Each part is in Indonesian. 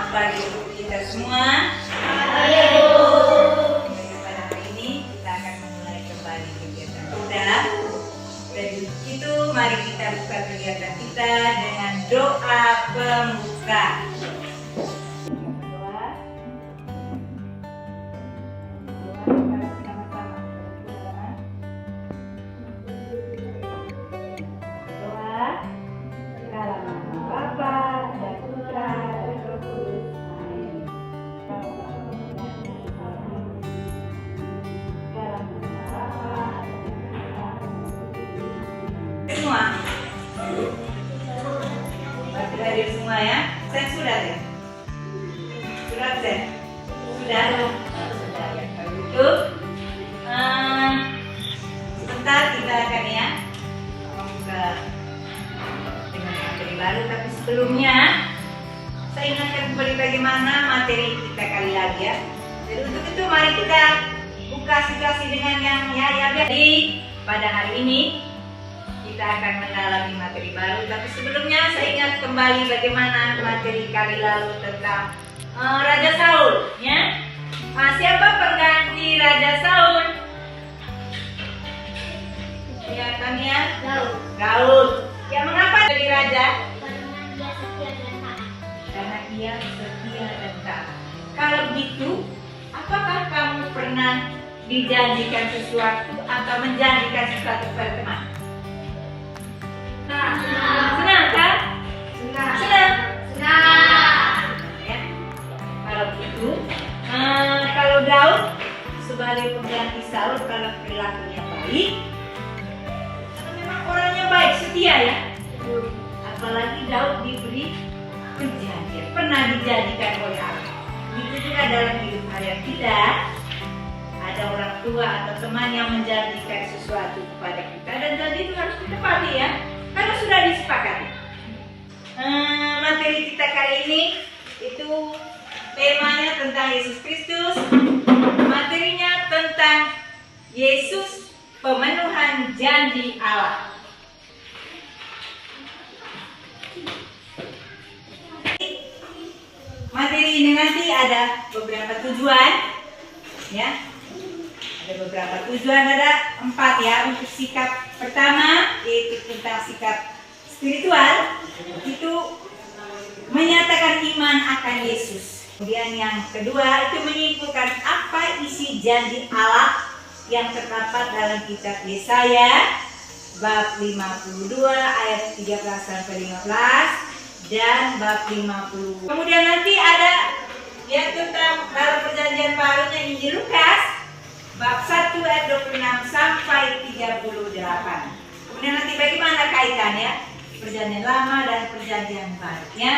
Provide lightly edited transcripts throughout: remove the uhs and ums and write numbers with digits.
bagi kita semua. Pada hari ini kita akan memulai kembali kegiatan kita. Dan itu mari kita buka kegiatan kita dengan doa pembuka. Semua hadir semua ya. Saya sudah ya. Sudah saya. Sudah ya. Kalau gitu sebentar kita akan ya membuka dengan materi baru. Tapi sebelumnya saya ingatkan kembali bagaimana materi kita kali lagi ya. Jadi untuk itu mari kita buka situasi dengan yang ya. Jadi pada hari ini kita akan mendalami materi baru, tapi sebelumnya saya ingat kembali bagaimana materi kali lalu tentang Raja Saul, ya. Siapa pengganti Raja Saul? Ya, kan ya? Daud. Ya, mengapa jadi raja? Karena dia setia dan taat. Kalau begitu, apakah kamu pernah dijanjikan sesuatu atau menjanjikan sesuatu kepada teman? Senang kan? Senang. Ya. Kalau begitu, kalau Daud sebagai pengganti Saul, kalau perilakunya baik, karena memang orangnya baik, setia ya. Apalagi Daud diberi perjanjian, pernah dijanjikan oleh Allah. Begitu juga dalam hidup harian kita, ada orang tua atau teman yang menjanjikan sesuatu kepada kita dan janji itu harus ditepati ya. Kalau sudah disepakati. Materi kita kali ini itu temanya tentang Yesus Kristus. Materinya tentang Yesus pemenuhan janji Allah. Materi ini nanti ada beberapa tujuan, ya. Ada beberapa tujuan, ada 4 ya untuk sikap pertama, yaitu tentang sikap spiritual, itu menyatakan iman akan Yesus. Kemudian yang kedua itu menyimpulkan apa isi janji Allah yang terdapat dalam kitab Yesaya bab 52 ayat 13 sampai 15 dan bab 50. Kemudian nanti ada ya tentang dalam perjanjian barunya Injil Lukas bab 1 ayat 26 sampai 38. Kemudian nanti bagaimana kaitannya perjanjian lama dan perjanjian baru ya.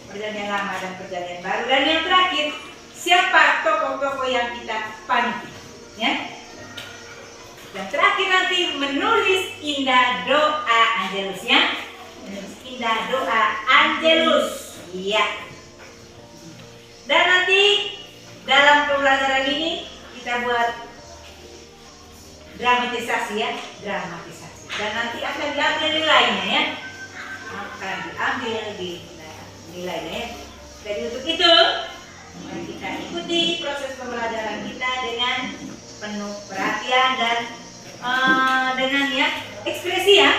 Perjanjian lama dan perjanjian baru. Dan yang terakhir, siapa tokoh-tokoh yang kita panuti ya. Dan terakhir nanti menulis indah doa Angelus ya. Menulis indah doa Angelus. Iya. Dan nanti dalam pembelajaran ini kita buat dramatisasi ya, dramatisasi. Dan nanti akan diambil nilainya ya, akan diambil di nilainya ya. Jadi untuk itu mari kita ikuti proses pembelajaran kita dengan penuh perhatian dan dengan ya ekspresi ya.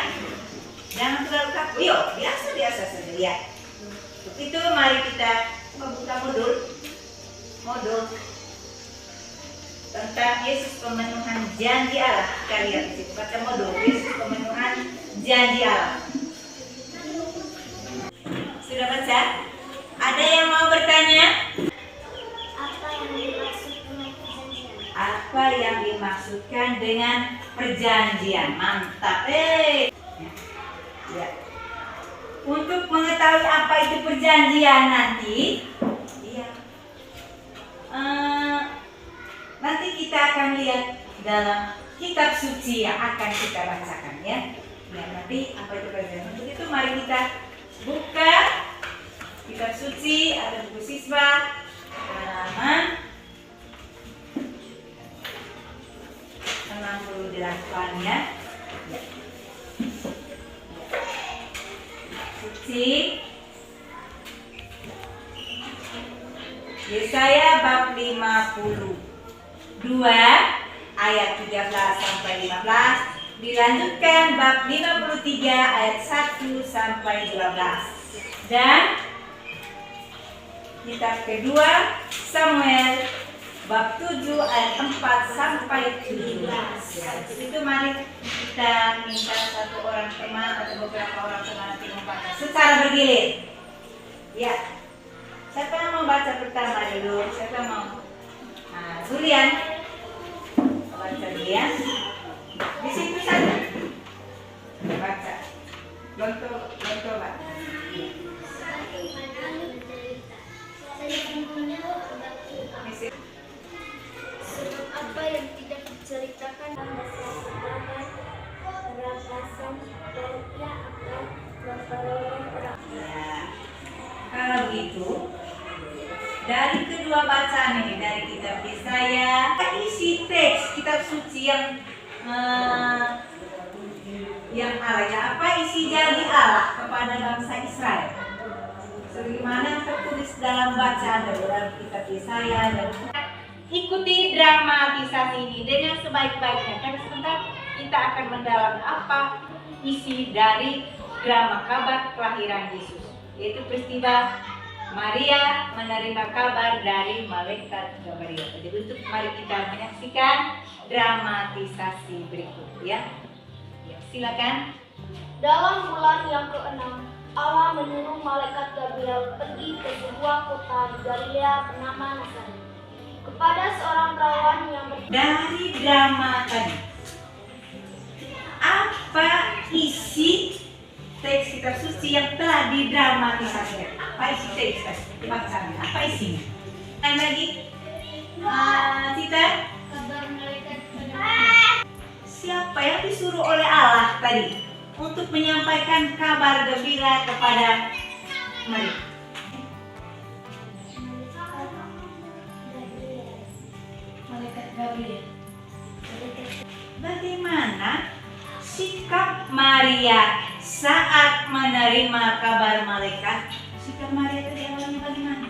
Jangan terlalu kaku, yuk biasa-biasa saja ya. Untuk itu mari kita membuka modul tentang Yesus pemenuhan janji Allah. Kita lihat di situ baca modul Yesus pemenuhan janji Allah. Sudah baca? Ada yang mau bertanya? Apa yang dimaksudkan dengan perjanjian? Mantap. Ya. Untuk mengetahui apa itu perjanjian nanti, nanti kita akan lihat dalam kitab suci yang akan kita bacakan ya. Ya nanti apa itu perjanjian? Untuk itu mari kita buka kitab suci atau buku siswa halaman 68 ya. Suci Yesaya bab 52 ayat 13 sampai 15, dilanjutkan bab 53 ayat 1 sampai 12, dan kitab kedua Samuel bab 7 ayat 4 sampai 17. Itu mari kita minta satu orang teman atau beberapa orang teman nanti membaca secara bergilir. Ya. Siapa yang mau baca pertama dulu? Siapa yang mau? Nah, Julian. Baca Julian. Di situ saja. Baca. Lonto, Pak. Sebab apa yang tidak diceritakan dalam sejarah rampasan dan ia akan memperoleh orang. Ya. Kalau begitu, dari kedua bacaan ini, dari kitab Yesaya, isi teks kitab suci yang Allah, ya, apa isi janji Allah kepada bangsa Israel? Sebagaimana tertulis dalam bacaan dalam kitab Yesaya, dan ikuti dramatisasi ini dengan sebaik-baiknya. Karena sebentar kita akan mendalami apa isi dari drama kabar kelahiran Yesus, yaitu peristiwa Maria menerima kabar dari malaikat Gabriel. Jadi untuk mari kita menyaksikan dramatisasi berikut, ya. Silakan. Dalam bulan yang ke-6, Allah menyuruh malaikat Gabriel pergi ke sebuah kota di Galilea bernama Nazaret kepada seorang perawan yang Dari drama tadi, apa isi teks kitab suci yang telah didramatisasikan? Apa isi teks bacaan? Apa isinya? Dan lagi, Cita, kabar malaikat siapa yang disuruh oleh Allah tadi untuk menyampaikan kabar gembira kepada mereka? malaikat Gabriel. Bagaimana sikap Maria saat menerima kabar malaikat? Sikap Maria tadi awalnya bagaimana?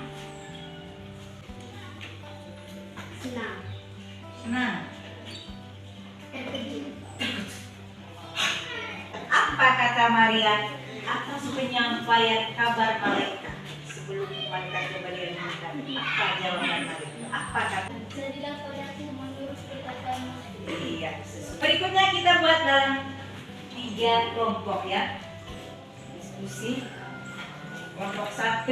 Senang, Senang. terkejut, Apa kata Maria atas penyampaian kabar malaikat sebelum malaikat Gabriel meninggal? Apa jawaban Maria? Apa kata? jadilah padaku menurut perkataanmu. Iya. Berikutnya kita buat dalam 3 kelompok, ya. Diskusi. Kelompok 1,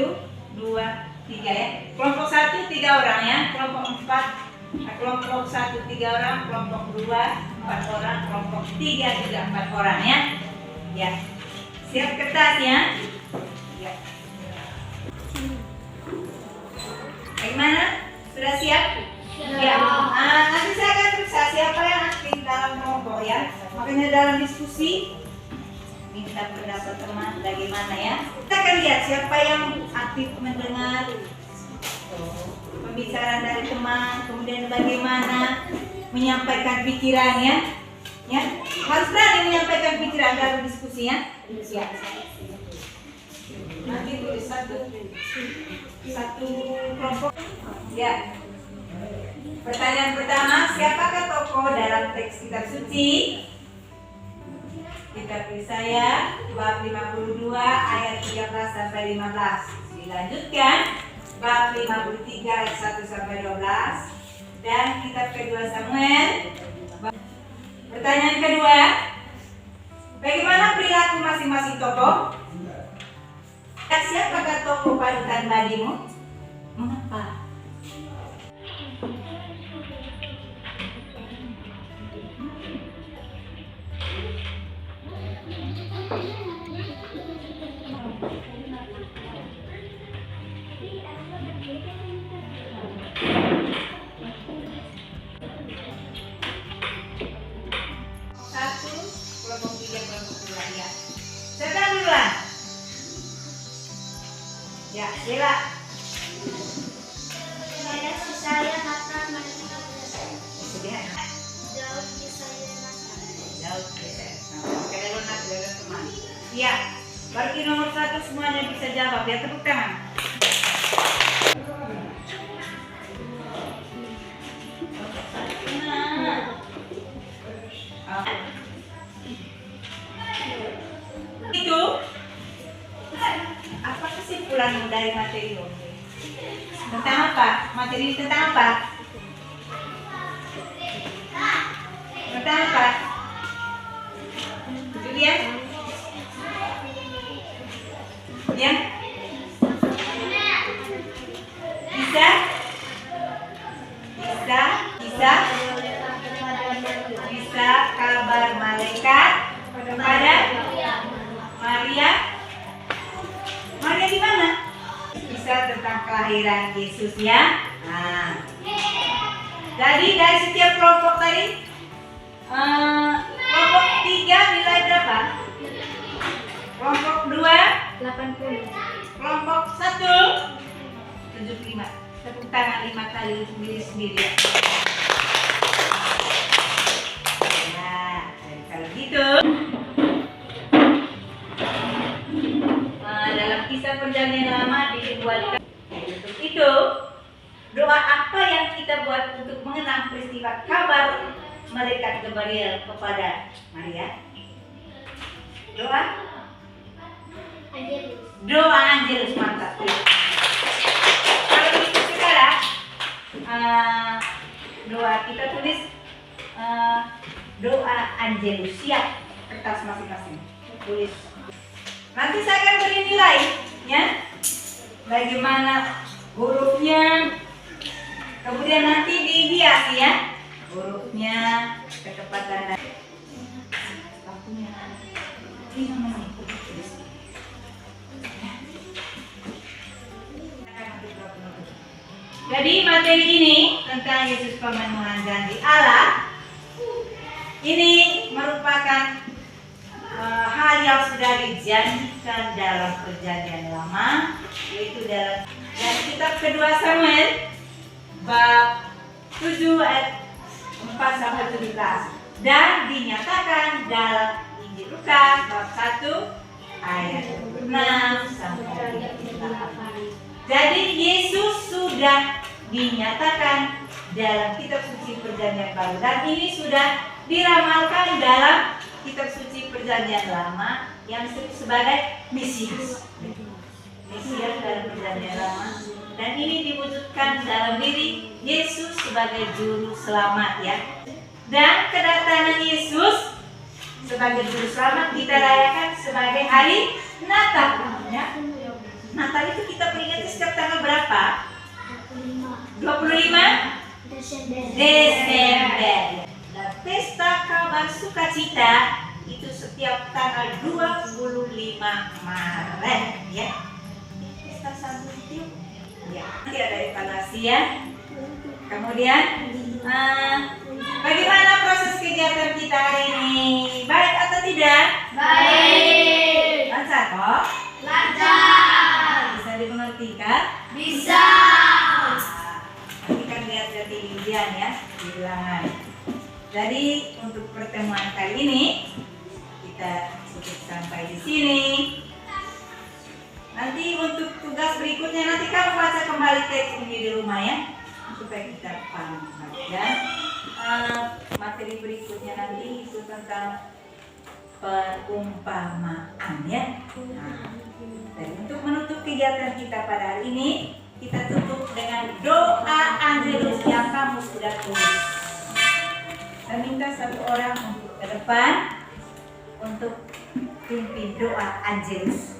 2, 3, ya. Kelompok 1 3 orang, ya. Kelompok 4, kelompok 1 3 orang, kelompok 2 4 orang, kelompok 3 juga 4 orang, ya. Ya. Siap kertasnya? Ya. Bagaimana? Sudah siap? Ya. Nanti saya akan periksa siapa yang aktif dalam kelompok, ya. Makanya dalam diskusi minta pendapat teman bagaimana, ya. Kita akan lihat siapa yang aktif mendengar pembicaraan dari teman, kemudian bagaimana menyampaikan pikirannya, ya. Harus berani menyampaikan pikiran dalam diskusi, ya. Ya. Nanti tulis satu kelompok, ya. Pertanyaan pertama, siapakah tokoh dalam teks kitab suci? Kitab Yesaya bab 52 ayat 13 sampai 15. Dilanjutkan bab 53 ayat 1 sampai 12, dan kitab kedua Samuel. Pertanyaan kedua, bagaimana perilaku masing-masing tokoh? Siapakah tokoh panutan bagimu? Mengapa? Satu, kelompok 3, kelompok 2, ya. Siapa duluan? Ya, Sheila. Saya Natan menerima Sudah. Daud Yesaya Natan. Daud, ya. Kalau lunak, teman. Ya, bagi nomor 1 semuanya bisa jawab, ya. Tepuk tangan. Itu apa kesimpulan dari materi ini? Tentang apa? Materi ini tentang apa? Tentang apa? Julian? Ya? Bisa kabar malaikat kepada Maria. Maria di mana? Bisa tentang kelahiran Yesus ya. Nah, jadi dari setiap kelompok tadi, kelompok 3 nilai berapa? Kelompok 2 80. kelompok 1 75. Tepuk tangan 5 kali untuk diri sendiri. Nah, kalau gitu, dalam kisah perjanjian lama dibuatkan untuk itu doa apa yang kita buat untuk mengenang peristiwa kabar malaikat Gabriel kepada Maria? Doa Angelus, mantap ya. Kalau begitu sekarang doa kita tulis doa Angelus, siap kertas masing-masing tulis. Nanti saya akan beri nilai ya, bagaimana hurufnya, kemudian nanti dihias ya hurufnya, ketepatan dan waktunya. Ini namanya tulis. Jadi materi ini tentang Yesus pemenuhan janji Allah ini merupakan hal yang sudah dijanjikan dalam perjanjian lama, yaitu dalam kitab kedua Samuel bab 7 ayat 4 sampai 17 dan dinyatakan dalam Injil Lukas bab 1 ayat 6 sampai 8. Jadi Yesus sudah dinyatakan dalam kitab suci perjanjian baru dan ini sudah diramalkan dalam kitab suci perjanjian lama yang disebut sebagai Mesias dalam perjanjian lama, dan ini diwujudkan dalam diri Yesus sebagai juru selamat ya. Dan kedatangan Yesus sebagai juru selamat kita rayakan sebagai hari Natal ya. Natal itu kita peringati setiap tanggal berapa? 25 Desember. Dan pesta kabar sukacita itu setiap tanggal 25 Maret ya. Pesta Santustium ya. Nanti ada evaluasi ya. Kemudian bagaimana proses kegiatan kita hari ini? Baik atau tidak? Baik. Lancar kok? Lancar. Bisa dimengerti kan? Bisa. Nanti kan lihat dari ujian ya di ulangan. Jadi untuk pertemuan kali ini kita cukup sampai di sini. Nanti untuk tugas berikutnya nanti kamu baca kembali teks ini di rumah ya, supaya kita paham. Dan materi berikutnya nanti itu tentang perumpamaan ya. Nah, dan untuk menutup kegiatan kita pada hari ini, kita tutup dengan doa Angelus yang kamu sudah tulis. Saya minta satu orang untuk ke depan untuk pimpin doa Angelus.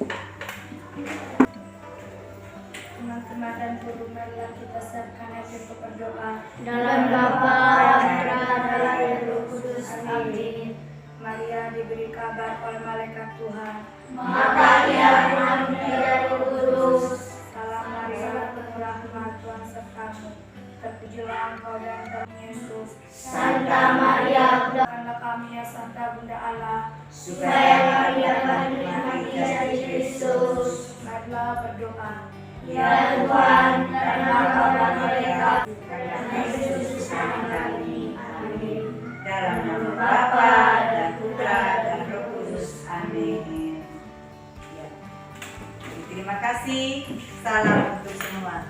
Teman-teman dan guru, marilah kita siapkan hati untuk berdoa. Dalam Bapa, Putra, dan Roh Kudus. Amin. Maria diberi kabar oleh malaikat Tuhan. Maka ia penuh dari Roh Kudus. Salam Maria, penuh rahmat, Tuhan sertamu. Terpujilah engkau dan Tuhan Yesus. Santa Maria, Doakanlah kami ya Santa Bunda Allah, supaya kami dapat menikmati janji Kristus. marilah berdoa. Ya Tuhan, terima kabar malaikat dan Yesus kami. Amin. Dalam nama Bapa dan Putra dan Roh Kudus. Amin. Ya. Terima kasih. Salam untuk semua.